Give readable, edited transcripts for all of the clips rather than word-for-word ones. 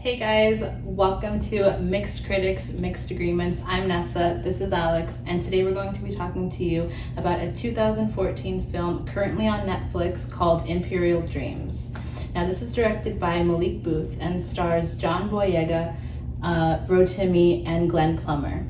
Hey guys, welcome to Mixed Critics, Mixed Agreements. I'm Nessa, this is Alex, and today we're going to be talking to you about a 2014 film currently on Netflix called Imperial Dreams. Now this is directed by Malik Booth and stars John Boyega, Rotimi, and Plummer.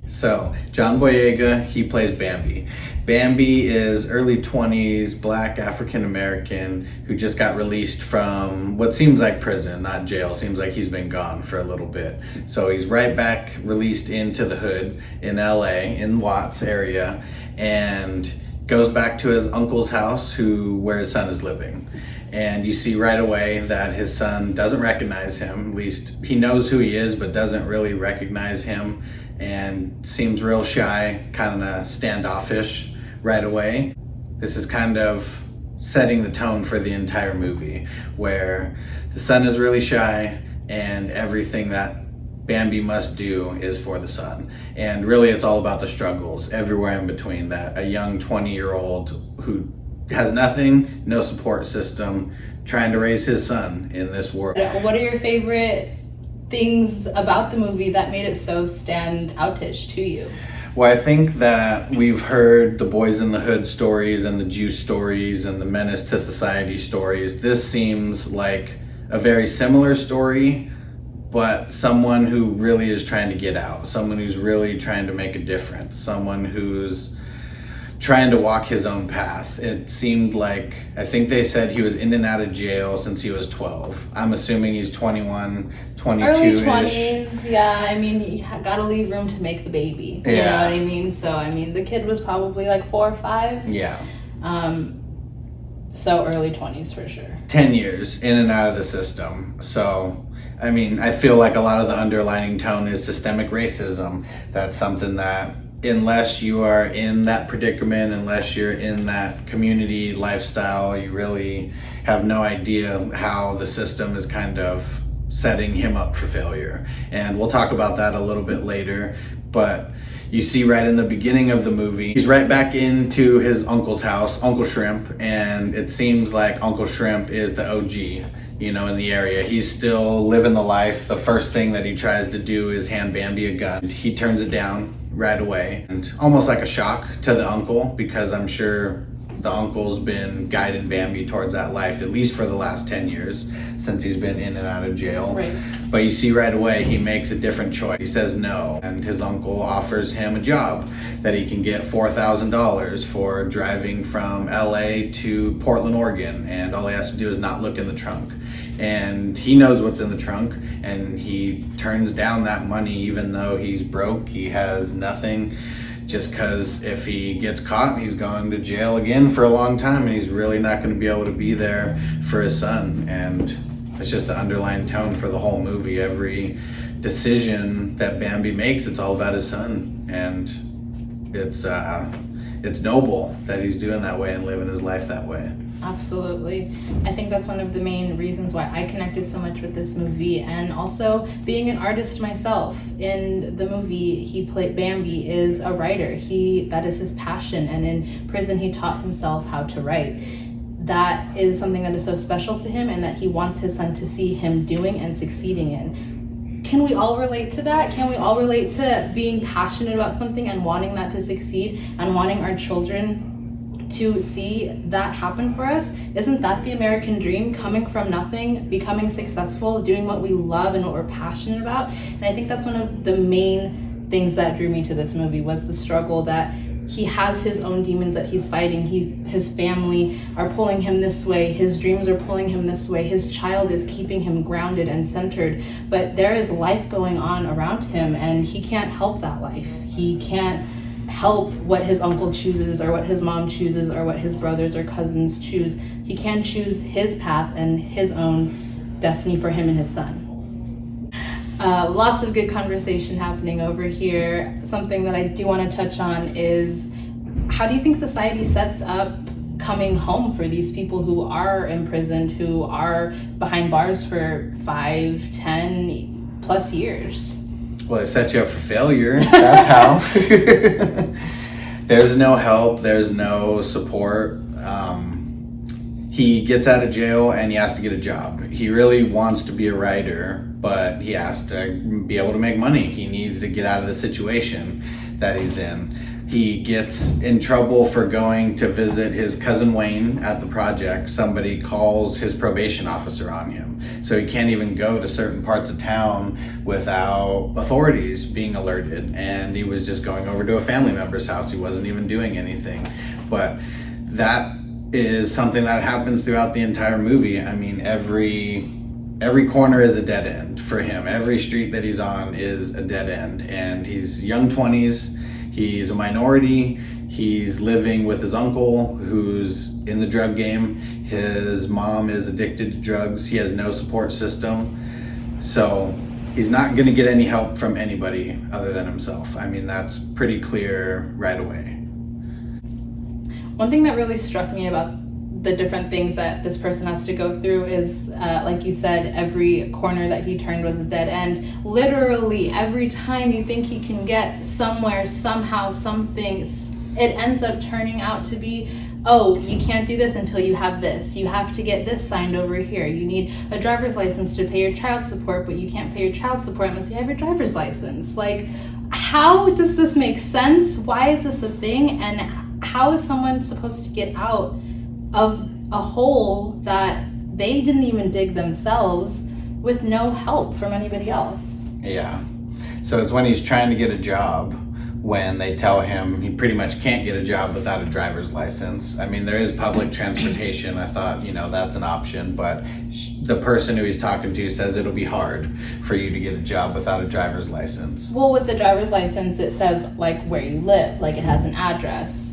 So, John Boyega, he plays Bambi. Bambi is early 20s, black African-American who just got released from what seems like prison, not jail. Seems like he's been gone for a little bit. So he's right back released into the hood in LA, in Watts area, and goes back to his uncle's house where his son is living. And you see right away that his son doesn't recognize him. At least he knows who he is, but doesn't really recognize him and seems real shy, kind of standoffish right away. This is kind of setting the tone for the entire movie, where the son is really shy and everything that Bambi must do is for the son. And really it's all about the struggles everywhere in between that. A young 20-year-old who has nothing, no support system, trying to raise his son in this world. What are your favorite things about the movie that made it so stand outish to you? Well, I think that we've heard the Boys in the Hood stories and the Juice stories and the Menace to Society stories. This seems like a very similar story, but someone who really is trying to get out, someone who's really trying to make a difference, someone who's trying to walk his own path. It seemed like, I think they said he was in and out of jail since he was 12. I'm assuming he's 21, 22-ish. Early 20s, yeah. I mean, you gotta leave room to make the baby. You know what I mean? So, I mean, the kid was probably like 4 or 5. Yeah. So early 20s for sure. 10 years in and out of the system. So, I mean, I feel like a lot of the underlining tone is systemic racism. That's something that, unless you are in that predicament, unless you're in that community lifestyle, you really have no idea how the system is kind of setting him up for failure. And we'll talk about that a little bit later, but you see right in the beginning of the movie, he's right back into his uncle's house, Uncle Shrimp, and it seems like Uncle Shrimp is the OG, you know, in the area. He's still living the life. The first thing that he tries to do is hand Bambi a gun. He turns it down right away, and almost like a shock to the uncle, because I'm sure the uncle's been guiding Bambi towards that life at least for the last 10 years since he's been in and out of jail. Right. But you see right away he makes a different choice. He says no, and his uncle offers him a job that he can get $4,000 for driving from LA to Portland, Oregon, and all he has to do is not look in the trunk. And he knows what's in the trunk, and he turns down that money even though he's broke, he has nothing, just because if he gets caught, he's going to jail again for a long time, and he's really not going to be able to be there for his son. And it's just the underlying tone for the whole movie. Every decision that Bambi makes, it's all about his son, and it's noble that he's doing that way and living his life that way. Absolutely. I think that's one of the main reasons why I connected so much with this movie, and also being an artist myself. In the movie, he played Bambi is a writer. That is his passion, and in prison he taught himself how to write. That is something that is so special to him and that he wants his son to see him doing and succeeding in. Can we all relate to that? Can we all relate to being passionate about something and wanting that to succeed and wanting our children to see that happen for us? Isn't that the American dream? Coming from nothing, becoming successful, doing what we love and what we're passionate about. And I think that's one of the main things that drew me to this movie, was the struggle that he has, his own demons that he's fighting. His family are pulling him this way, his dreams are pulling him this way, his child is keeping him grounded and centered, but there is life going on around him and he can't help that life. He can't help what his uncle chooses or what his mom chooses or what his brothers or cousins choose. He can choose his path and his own destiny for him and his son. Lots of good conversation happening over here. Something that I do want to touch on is, how do you think society sets up coming home for these people who are imprisoned, who are behind bars for 5, 10 plus years? Well, they set you up for failure. That's how. There's no help. There's no support. He gets out of jail and he has to get a job. He really wants to be a writer, but he has to be able to make money. He needs to get out of the situation that he's in. He gets in trouble for going to visit his cousin Wayne at the project. Somebody calls his probation officer on him. So he can't even go to certain parts of town without authorities being alerted. And he was just going over to a family member's house. He wasn't even doing anything. But that is something that happens throughout the entire movie. I mean, every corner is a dead end for him. Every street that he's on is a dead end. And he's young 20s. He's a minority. He's living with his uncle who's in the drug game. His mom is addicted to drugs. He has no support system. So he's not going to get any help from anybody other than himself. I mean, that's pretty clear right away. One thing that really struck me about the different things that this person has to go through is, like you said, every corner that he turned was a dead end. Literally, every time you think he can get somewhere, somehow, something, it ends up turning out to be, oh, you can't do this until you have this. You have to get this signed over here. You need a driver's license to pay your child support, but you can't pay your child support unless you have your driver's license. Like, how does this make sense? Why is this a thing? And how is someone supposed to get out of a hole that they didn't even dig themselves with no help from anybody else? Yeah. So it's when he's trying to get a job when they tell him he pretty much can't get a job without a driver's license. I mean, there is public transportation. I thought, that's an option, but the person who he's talking to says it'll be hard for you to get a job without a driver's license. Well, with the driver's license, it says like where you live, like it has an address.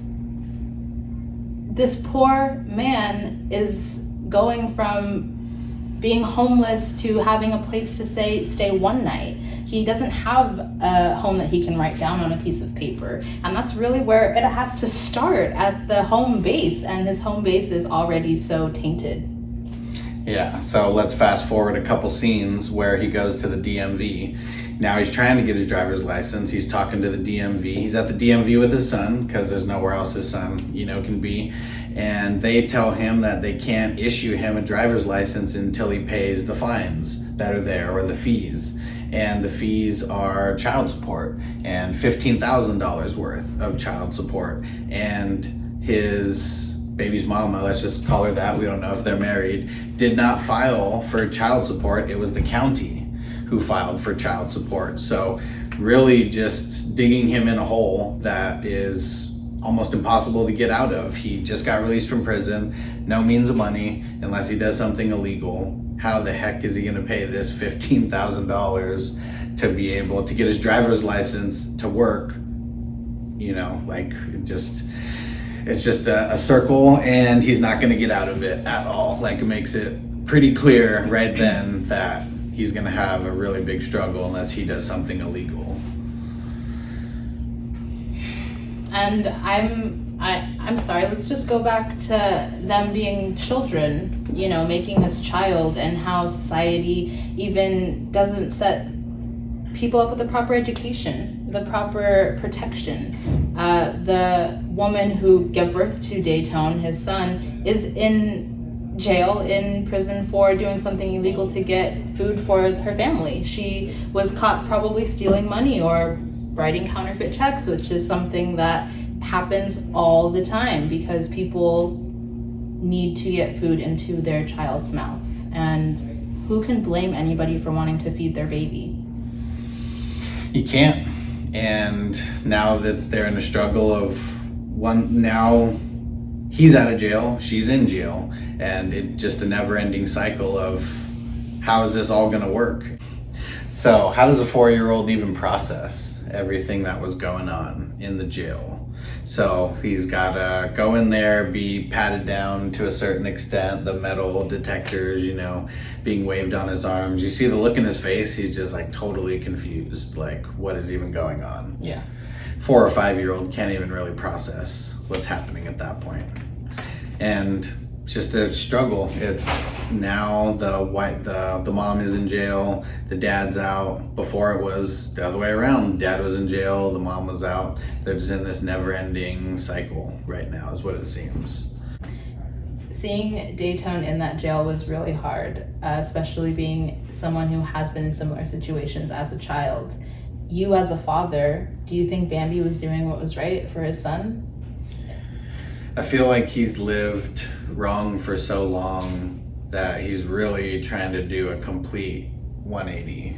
This poor man is going from being homeless to having a place to stay one night. He doesn't have a home that he can write down on a piece of paper. And that's really where it has to start, at the home base. And his home base is already so tainted. Yeah, so let's fast forward a couple scenes where he goes to the DMV. Now he's trying to get his driver's license. He's talking to the DMV. He's at the DMV with his son because there's nowhere else his son, can be. And they tell him that they can't issue him a driver's license until he pays the fines that are there, or the fees. And the fees are child support and $15,000 worth of child support. And his baby's mama, let's just call her that, we don't know if they're married, did not file for child support. It was the county who filed for child support. So really just digging him in a hole that is almost impossible to get out of. He just got released from prison, no means of money unless he does something illegal. How the heck is he gonna pay this $15,000 to be able to get his driver's license to work? It's just a circle, and he's not gonna get out of it at all. Like, it makes it pretty clear right then that he's gonna have a really big struggle unless he does something illegal. And I'm sorry, let's just go back to them being children, making this child, and how society even doesn't set people up with the proper education, the proper protection. The woman who gave birth to Dayton, his son, is in jail, in prison for doing something illegal to get food for her family. She was caught probably stealing money or writing counterfeit checks, which is something that happens all the time because people need to get food into their child's mouth. And who can blame anybody for wanting to feed their baby? You can't. And now that they're in a struggle of now he's out of jail, she's in jail, and it's just a never-ending cycle of how is this all gonna work? So how does a 4-year-old even process everything that was going on in the jail? So he's gotta go in there, be patted down to a certain extent, the metal detectors, being waved on his arms. You see the look in his face, he's just like totally confused, like what is even going on? Yeah. 4 or 5-year-old can't even really process what's happening at that point. And it's just a struggle. It's now the mom is in jail, the dad's out. Before it was the other way around. Dad was in jail, the mom was out. They're just in this never-ending cycle right now, is what it seems. seeing Daytone in that jail was really hard, especially being someone who has been in similar situations as a child. You as a father, do you think Bambi was doing what was right for his son? I feel like he's lived wrong for so long that he's really trying to do a complete 180.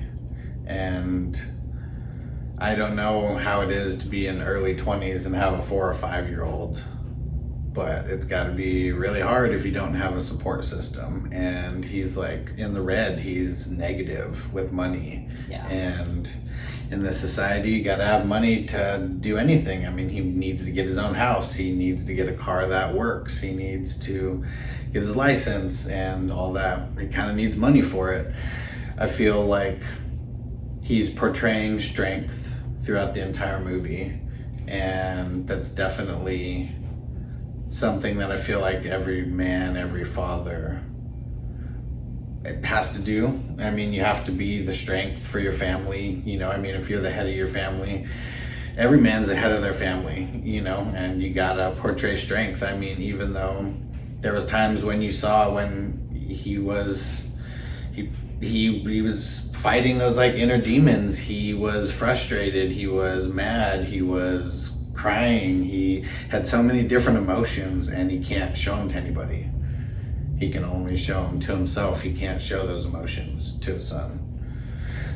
And I don't know how it is to be in early 20s and have a 4 or 5 year old, but it's got to be really hard if you don't have a support system. And he's like in the red, he's negative with money. Yeah. And in this society, you got to have money to do anything. I mean, he needs to get his own house. He needs to get a car that works. He needs to get his license and all that. He kind of needs money for it. I feel like he's portraying strength throughout the entire movie, and that's definitely something that I feel like every man, every father, it has to do. I mean, you have to be the strength for your family, you know. I mean, if you're the head of your family, every man's the head of their family, you know, and you gotta portray strength. I mean, even though there was times when you saw when he was fighting those like inner demons. He was frustrated, he was mad, he was crying, he had so many different emotions, and he can't show them to anybody. He can only show them to himself. He can't show those emotions to his son.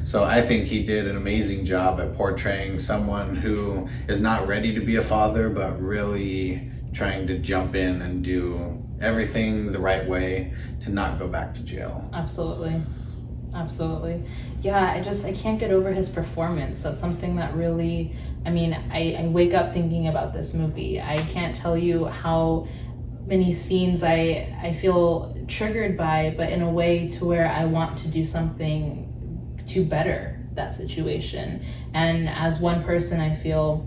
So I think he did an amazing job at portraying someone who is not ready to be a father, but really trying to jump in and do everything the right way to not go back to jail. Absolutely. Yeah, I can't get over his performance. That's something that really, I mean, I wake up thinking about this movie. I can't tell you how many scenes I feel triggered by, but in a way to where I want to do something to better that situation. And as one person, I feel,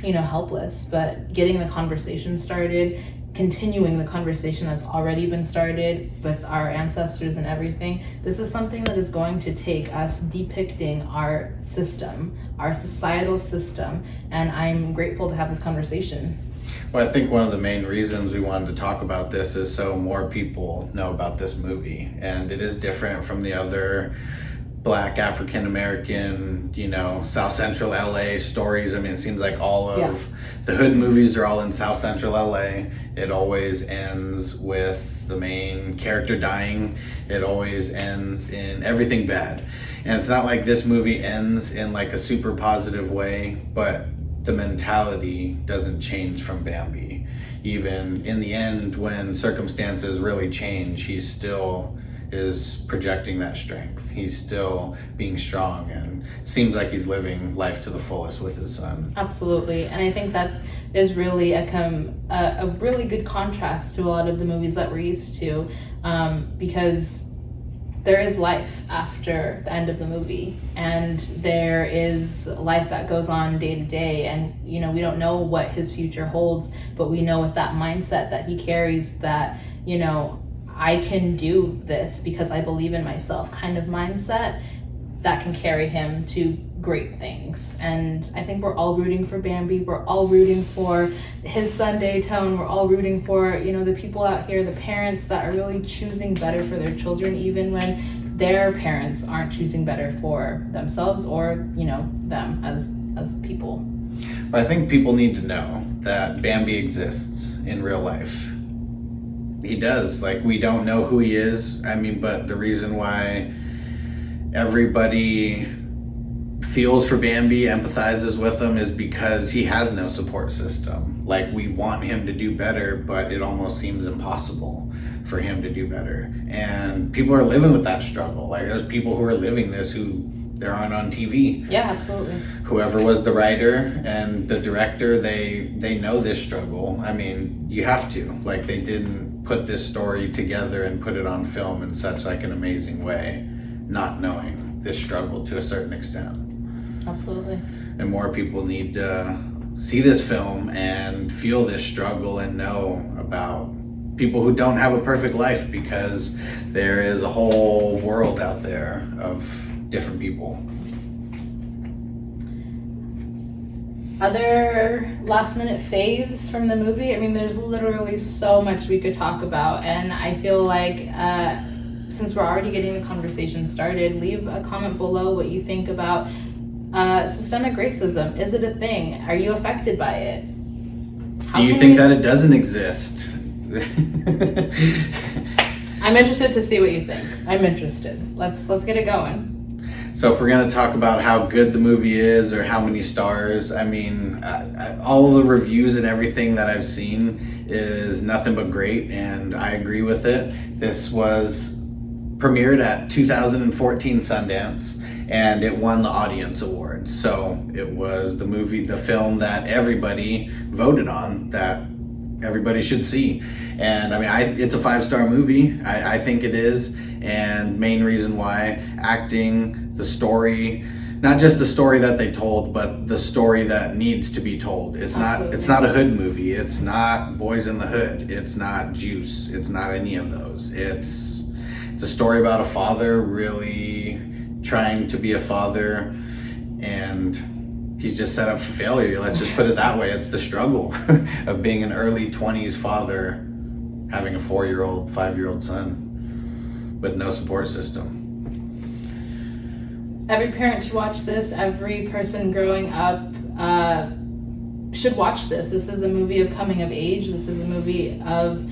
you know, helpless, but getting the conversation started, continuing the conversation that's already been started with our ancestors and everything. This is something that is going to take us depicting our system, our societal system, and I'm grateful to have this conversation. Well, I think one of the main reasons we wanted to talk about this is so more people know about this movie, and it is different from the other Black African American, you know, South Central LA stories. I mean, it seems like all of the hood movies are all in South Central LA. It always ends with the main character dying. It always ends in everything bad. And it's not like this movie ends in like a super positive way, but the mentality doesn't change from Bambi. Even in the end, when circumstances really change, he still is projecting that strength. He's still being strong and seems like he's living life to the fullest with his son. Absolutely. And I think that is really a really good contrast to a lot of the movies that we're used to, because there is life after the end of the movie, and there is life that goes on day to day, and you know, we don't know what his future holds, but we know with that mindset that he carries, that, you know, I can do this because I believe in myself kind of mindset, that can carry him to great things. And I think we're all rooting for Bambi. We're all rooting for his son Daytone. We're all rooting for, you know, the people out here, the parents that are really choosing better for their children, even when their parents aren't choosing better for themselves or, you know, them as people. Well, I think people need to know that Bambi exists in real life. He does. Like, we don't know who he is. I mean, but the reason why everybody feels for Bambi, empathizes with him, is because he has no support system. Like, we want him to do better, but it almost seems impossible for him to do better. And people are living with that struggle. Like, there's people who are living this who they aren't on TV. Yeah, absolutely. Whoever was the writer and the director, they know this struggle. I mean, you have to. Like, they didn't put this story together and put it on film in such like an amazing way, not knowing this struggle to a certain extent. Absolutely. And more people need to see this film and feel this struggle and know about people who don't have a perfect life, because there is a whole world out there of different people. other last minute faves from the movie? I mean, there's literally so much we could talk about, and I feel like since we're already getting the conversation started, leave a comment below what you think about systemic racism. Is it a thing? Are you affected by it? Do you think that it doesn't exist? I'm interested to see what you think. I'm interested. Let's get it going. So if we're going to talk about how good the movie is or how many stars, I mean, all the reviews and everything that I've seen is nothing but great, and I agree with it. This was premiered at 2014 Sundance, and it won the Audience Award. So it was the film that everybody voted on, that everybody should see. And I mean, it's a 5-star movie. I think it is. And main reason why: acting, the story, not just the story that they told, but the story that needs to be told. It's not a hood movie. It's not Boys in the Hood. It's not Juice. It's not any of those. It's a story about a father really trying to be a father, and he's just set up for failure. Let's just put it that way. It's the struggle of being an early 20s father, having a 4-year-old, 5-year-old son with no support system. Every parent should watch this. Every person growing up should watch this. This is a movie of coming of age. This is a movie of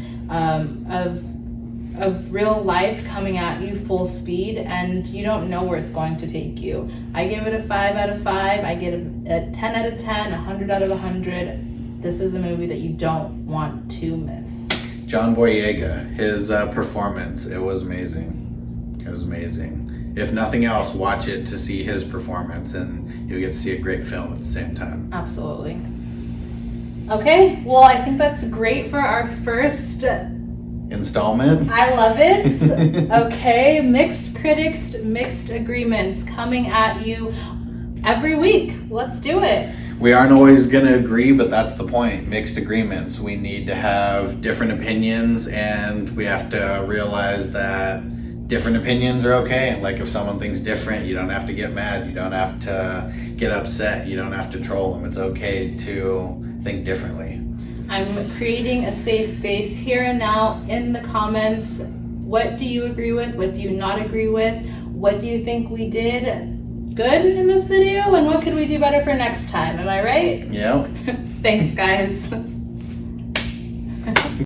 real life coming at you full speed, and you don't know where it's going to take you. I give it a 5 out of 5. I get a 10 out of 10, 100 out of 100. This is a movie that you don't want to miss. John Boyega, his performance, it was amazing. It was amazing. If nothing else, watch it to see his performance, and you'll get to see a great film at the same time. Absolutely. Okay, well, I think that's great for our first installment. I love it. Okay, mixed critics, mixed agreements coming at you every week. Let's do it. We aren't always going to agree, but that's the point. Mixed agreements. We need to have different opinions, and we have to realize that different opinions are okay. Like, if someone thinks different, you don't have to get mad. You don't have to get upset. You don't have to troll them. It's okay to think differently. I'm creating a safe space here and now in the comments. What do you agree with? What do you not agree with? What do you think we did good in this video? And what could we do better for next time? Am I right? Yeah. Thanks, guys.